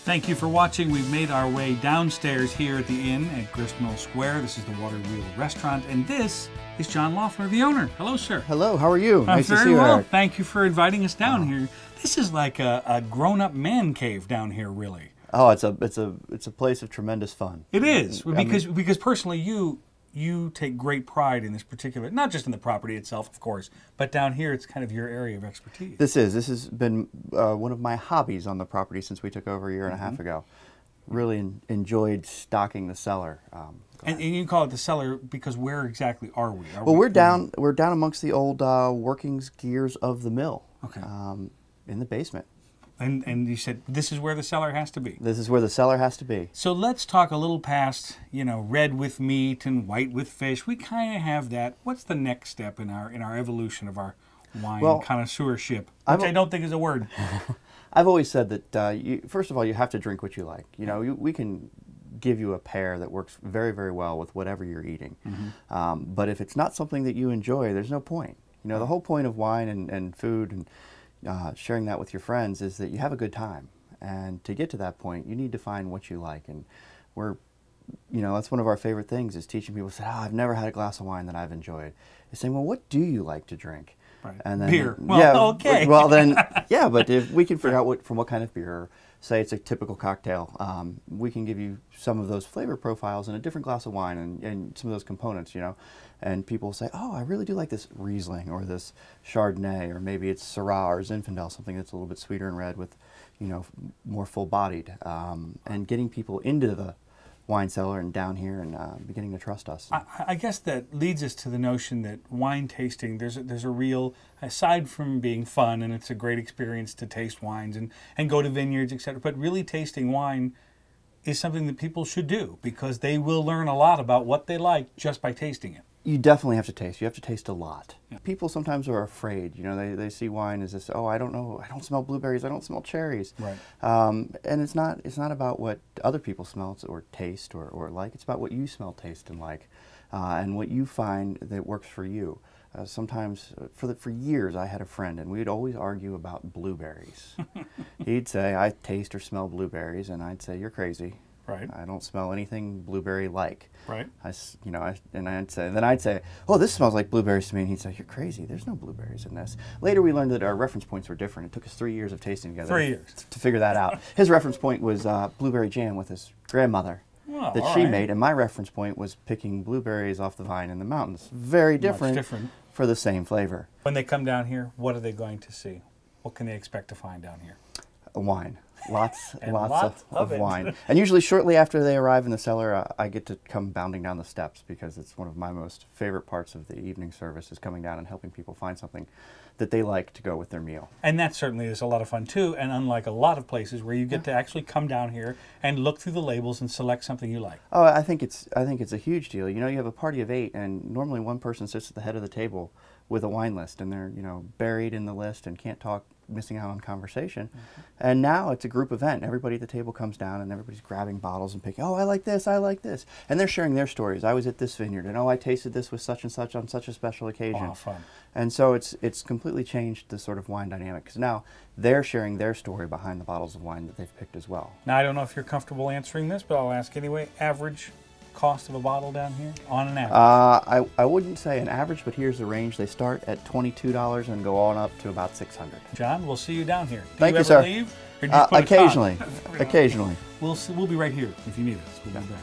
Thank you for watching. We've made our way downstairs here at the inn at Gristmill Square. This is the Waterwheel Restaurant, and this is John Loeffler, the owner. Hello, sir. Hello, how are you? Nice to see very you, well. Eric. Thank you for inviting us down here. This is like a grown-up man cave down here, really. Oh, it's a place of tremendous fun. It is, because personally you take great pride in this particular, not just in the property itself, of course, but down here it's kind of your area of expertise. This has been one of my hobbies on the property since we took over a year and a half ago. Really enjoyed stocking the cellar. And you call it the cellar because where exactly are we? We're down amongst the old workings gears of the mill. Okay. In the basement. And you said this is where the cellar has to be. This is where the cellar has to be. So let's talk a little past, red with meat and white with fish. We kind of have that. What's the next step in our evolution of our wine connoisseurship? Which I don't think is a word. I've always said that first of all, you have to drink what you like. We can give you a pair that works very, very well with whatever you're eating. But if it's not something that you enjoy, there's no point. The whole point of wine and food and sharing that with your friends is that you have a good time, and to get to that point you need to find what you like, and that's one of our favorite things is teaching people. Say, I've never had a glass of wine that I've enjoyed. Is saying, well, what do you like to drink? Right. And then, beer. Well, okay. Well then, yeah, but if we can figure out from what kind of beer, or say it's a typical cocktail, we can give you some of those flavor profiles in a different glass of wine and some of those components, And people say, oh, I really do like this Riesling or this Chardonnay, or maybe it's Syrah or Zinfandel, something that's a little bit sweeter and red with, more full-bodied. And getting people into the wine cellar and down here and beginning to trust us. I guess that leads us to the notion that wine tasting, there's a real, aside from being fun, and it's a great experience to taste wines and go to vineyards, etc., but really tasting wine is something that people should do because they will learn a lot about what they like just by tasting it. You definitely have to taste. You have to taste a lot. Yeah. People sometimes are afraid. They see wine as this. Oh, I don't know. I don't smell blueberries. I don't smell cherries. Right. And it's not about what other people smell or taste or like. It's about what you smell, taste, and like, and what you find that works for you. Sometimes, for years, I had a friend, and we'd always argue about blueberries. He'd say, I taste or smell blueberries, and I'd say, you're crazy. Right. I don't smell anything blueberry-like. Right. Then I'd say, oh, this smells like blueberries to me, and he'd say, you're crazy. There's no blueberries in this. Later, we learned that our reference points were different. It took us 3 years of tasting together. 3 years. To figure that out. His reference point was blueberry jam with his grandmother that she made, and my reference point was picking blueberries off the vine in the mountains. Very different. Much different. For the same flavor. When they come down here, what are they going to see? What can they expect to find down here? Wine. Lots of it. wine. And usually shortly after they arrive in the cellar, I get to come bounding down the steps because it's one of my most favorite parts of the evening service is coming down and helping people find something that they like to go with their meal. And that certainly is a lot of fun too, and unlike a lot of places where you get to actually come down here and look through the labels and select something you like. Oh, I think it's a huge deal. You have a party of 8 and normally one person sits at the head of the table with a wine list and they're, buried in the list and can't talk, missing out on conversation. And now it's a group event. Everybody at the table comes down and everybody's grabbing bottles and picking, oh, I like this, I like this. And they're sharing their stories. I was at this vineyard and oh, I tasted this with such and such on such a special occasion. Oh, fun. And so it's completely changed the sort of wine dynamic because now they're sharing their story behind the bottles of wine that they've picked as well. Now, I don't know if you're comfortable answering this, but I'll ask anyway. Average cost of a bottle down here on an average? I wouldn't say an average, but here's the range. They start at $22 and go on up to about $600. John, we'll see you down here. Thank you, ever sir. Leave, or do you put Occasionally. a con? Occasionally. We'll be right here if you need us. We'll be back.